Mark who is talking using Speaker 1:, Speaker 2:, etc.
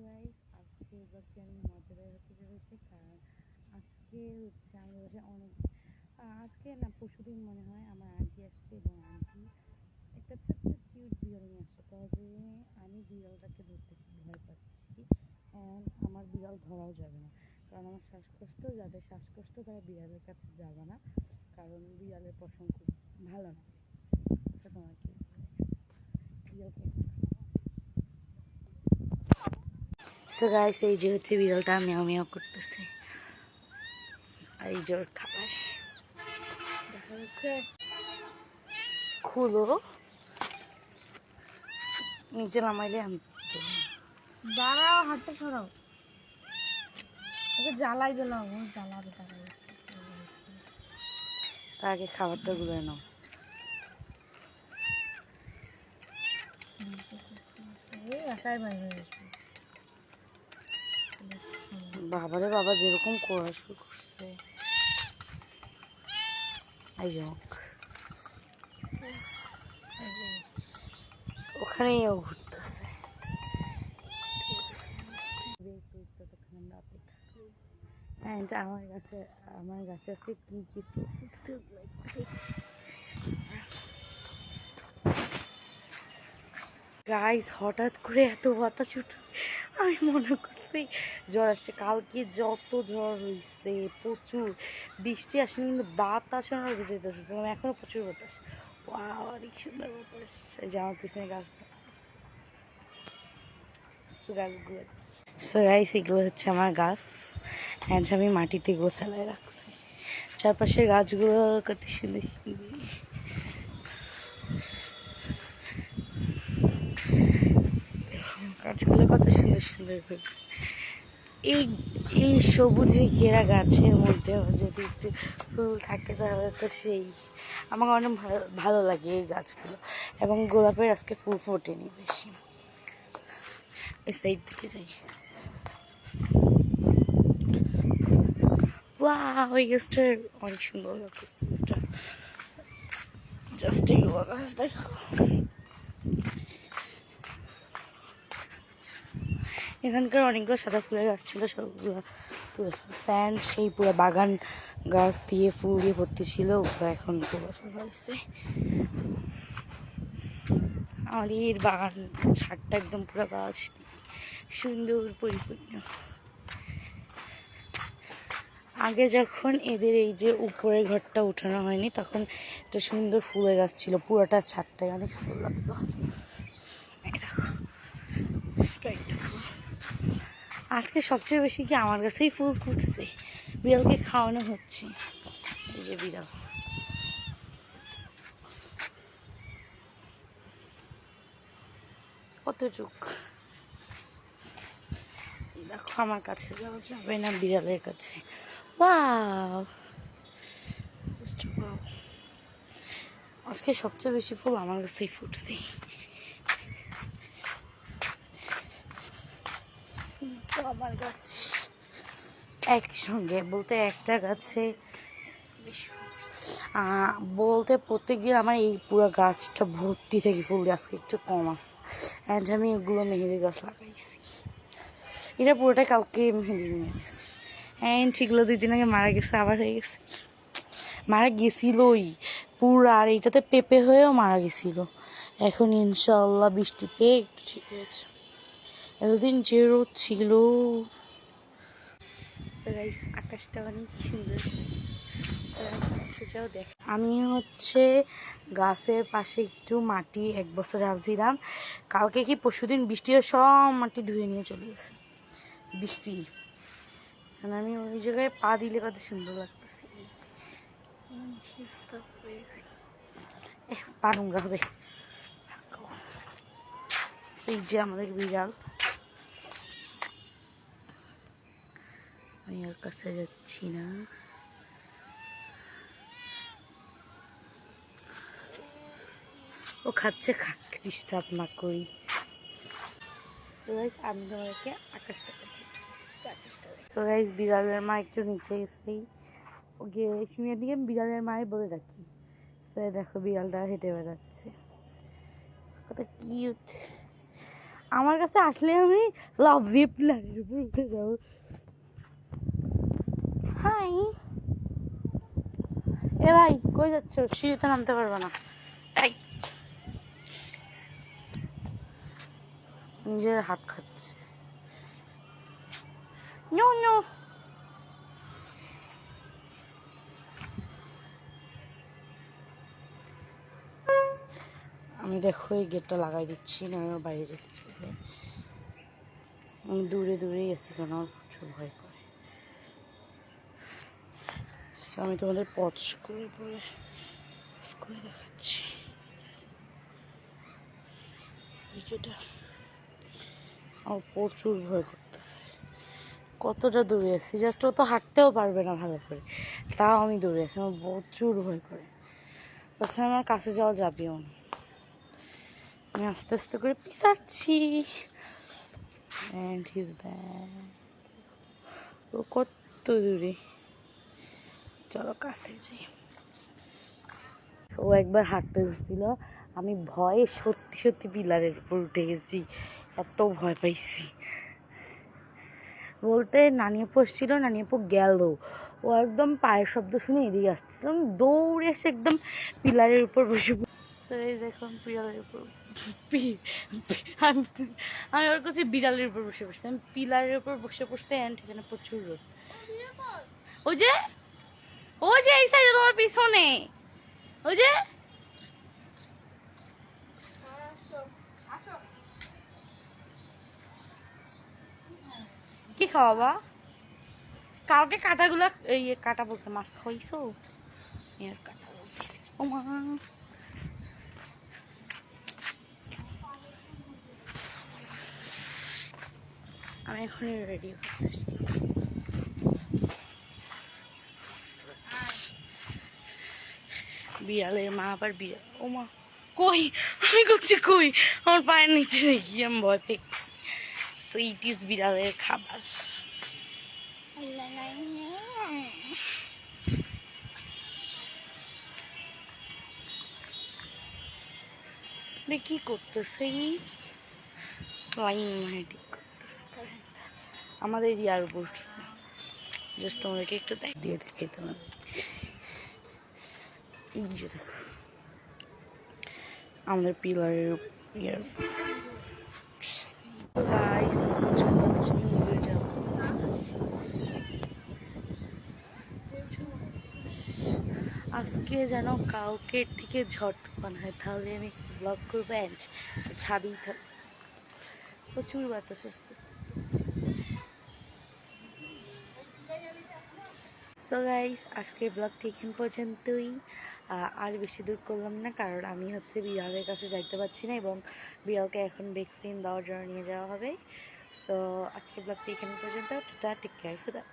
Speaker 1: Guys আজকে হচ্ছে আমি মজাদার হতে চলেছি, কারণ আজকে হচ্ছে আমাদের বাসায় অনেক আজকে না পরশুদিন মনে হয় আমার আন্টি আসছে এবং আন্টি একটা ছোট্ট কিউট বিড়াল নিয়ে আসছে। তবে আমি বিড়ালটাকে ধরতে খুব ভয় পাচ্ছি, অ্যান্ড আমার বিড়াল ধরাও যাবে না, কারণ আমার শ্বাসকষ্ট, যাদের শ্বাসকষ্ট তারা বিড়ালের কাছে যাবে না, কারণ বিড়ালের পশম খুব ভালো না। আচ্ছা তোমার কি বিড়ালকে সো গাইস এই যে হচ্ছে বিড়ালটা মেও মেও করতেছে, আর এই যে ওর খাবার দেখা যাচ্ছে। খুলো, নিচে নামাইলে আমি দাঁড়াও, হাতটা সরাও, ওকে জ্বালাই দিলাম, ও জ্বালাবে তাকে। তার আগে খাবারটা গুলো নাও। একাই বাইরে আসবে বাবারে বাবা, যেরকম করা শুরু করছে। এই যে ওখানেই ও ঘুরতেছে। আমার কাছে আছে কি কি গাইস, হঠাৎ করে এত বাতাস উঠছে, আমি মনে করছি ঝড় আসছে। কালকে যত ঝড় হয়েছে, প্রচুর বৃষ্টি আসেনি কিন্তু বাতাস যেতেছিলাম, এখনো প্রচুর বাতাস। অনেক সুন্দর বাতাস। এই যে আমার পিছনে গাছগুলো, সো গাইস এগুলো হচ্ছে আমার গাছ, অ্যান্ড আমি মাটিতে এগুলো ফেলায় রাখছি। চারপাশের গাছগুলো কত সুন্দর সুন্দর। গাছগুলো কত সুন্দর সুন্দর করে এই এই সবুজে ঘেরা গাছের মধ্যে যদি একটু ফুল থাকে তাহলে তো সেই আমাকে অনেক ভালো ভালো লাগে এই গাছগুলো। এবং গোলাপের আজকে ফুল ফোটেনি বেশি। এই সাইড থেকে যাই, ওয়াও এই গাছটার অনেক সুন্দর লাগতেছে। এটা জাস্ট এগুলো গাছ দেখো, এখানকার অনেকগুলো সাদা ফুলের গাছ ছিল, সবগুলো তুলে ফ্যান সেই পুরো বাগান গাছ দিয়ে ফুল দিয়ে ভর্তি ছিল, ওগুলো এখন তুলে ফেলা হয়েছে। আমাদের বাগান ছাদটা একদম পুরো গাছ দিয়ে সুন্দর পরিপূর্ণ। আগে যখন এদের এই যে উপরের ঘরটা উঠানো হয়নি তখন একটা সুন্দর ফুলের গাছ ছিল, পুরোটা ছাদটাই অনেক সুন্দর লাগতো। আজকে সবচেয়ে বেশি কি আমার কাছেই ফুল ফুটছে, বিড়ালকে খাওয়ানো হচ্ছে। এই যে বিড়াল, কতটুক দেখো, আমার কাছে যাওয়া যাবে না বিড়ালের কাছে। ওয়াও, আজকে সবচেয়ে বেশি ফুল আমার কাছেই ফুটছে। আমার গাছ একসঙ্গে বলতে একটা গাছে বেশি বলতে প্রত্যেকদিন আমার এই পুরো গাছটা ভর্তি থেকে ফুল, আজকে একটু কম আছে। অ্যান্ড আমি এগুলো মেহেদি গাছ লাগাইছি, এটা পুরোটা কালকে মেহেদি নিয়ে গেছি। অ্যান্ড সেগুলো 2 দিন আগে মারা গেছে, আবার হয়ে গেছে, মারা গেছিলই পুরো। আর এইটাতে পেঁপে হয়েও মারা গেছিল। এখন ইনশাল্লাহ বৃষ্টি পেয়ে একটু ঠিক হয়েছে, এতদিন যে রোদ ছিল। আকাশটা অনেক সুন্দর, সেটাও দেখ। আমি হচ্ছে গাছের পাশে একটু মাটি 1 বছর রাখছিলাম, কালকে কি পরশুদিন বৃষ্টি সব মাটি ধুয়ে নিয়ে চলে গেছে বৃষ্টি। আমি ওই জায়গায় পা দিলে কত সুন্দর লাগতেছে, পা নোংরা হবে। এই যে আমাদের বিড়াল, আমি ওর কাছে যাচ্ছি না। ও খাচ্ছে, খাক, ডিস্টার্ব না করি। আমি তোমাদেরকে আকাশটা তো গাইস, বিড়ালের মা একটু নিচে গেছেই, ও গিয়ে সিমের দিকে বিড়ালের মায়ের বলে রাখি। দেখো বিড়ালটা হেঁটে বেড়াচ্ছে, কত কিউট। আমার কাছে আসলে আমি লাভ দিয়ে প্ল্যানের উপর উঠে যাবো। হাই এ ভাই কই যাচ্ছ? সিঁড়িতে নামতে পারবে না। এই নিজের হাত খাচ্ছে। নো নো আমি দেখো এই গেটটা লাগাই দিচ্ছি, না বাইরে যেতে চাইবে। আমি দূরে দূরেই আছি কেন আমার প্রচুর ভয় করে। আমি তোমাদের পথ করে পরে করে দেখাচ্ছি যেটা আমার প্রচুর ভয় করতেছে। কতটা দূরে আছি, জাস্ট ও তো হাঁটতেও পারবে না ভালো করে, তাও আমি দূরে আছি, আমার প্রচুর ভয় করে। তাছাড়া আমার কাছে যাওয়া যাবেও না। আমি আস্তে আস্তে করে পিছাচ্ছি। And he's there. ও কত দূরে, চলো কাছে যাই। ও একবার হাঁটতে গেছিল, আমি ভয়ে সত্যি সত্যি পিলারের উপর উঠে গেছি, এত ভয় পাইছি। বলতে নানি আপু এসেছিল, নানি আপু গেল, ও একদম পায়ের শব্দ শুনে এদিকে আসতেছিলাম, দৌড়ে এসে একদম পিলারের উপর বসে। তো এই দেখুন পিলারের উপর আমি ওর কাছে বিড়ালের উপর বসে পড়ছি, আমি পিলারের উপর বসে পড়তে। অ্যান্ড এখানে প্রচুর রোদ। ওই যে ওই যে এই সাইডে তোমার পিছনে, ওই যে কি খাওয়াবা? কালকে কাটাগুলো এই কাটা বলতে মাছ খাওয়াইছো? কাটা ও মা, আমি এখনই রেডি হয়ে আসছি। বিড়ালের মা আবার বিড়াল, ও মা কই, আমি করছি কই, আমার পায়ের নিচে দেখি আমি ভয় পেয়েছি। সো ইট ইজ বিড়ালের খাবার। কি করতেছে লাইন ঠিক করতেছে আমাদের ইয়ার উপর। জাস্ট তোমাদেরকে একটু দিয়ে দেখে তোমার আমাদের পিলারের ইয়ার আজকে যেন কালকের থেকে ঝড় তুফান হয়, তাহলে আমি ব্লগ করবো অ্যান্ড ছাদেই থাকবো। প্রচুর বাতাস আসতেছে। সো গাইস আজকের ব্লগটি এখান পর্যন্তই। আর বেশি দূর করলাম না, কারণ আমি হচ্ছে বিড়ালের কাছে যাইতে পারছি না এবং বিড়ালকে এখন ভ্যাকসিন দেওয়ার জন্য নিয়ে যাওয়া হবে। সো আজকের ব্লগটি এখান পর্যন্ত। টেক কেয়ার, খুদা।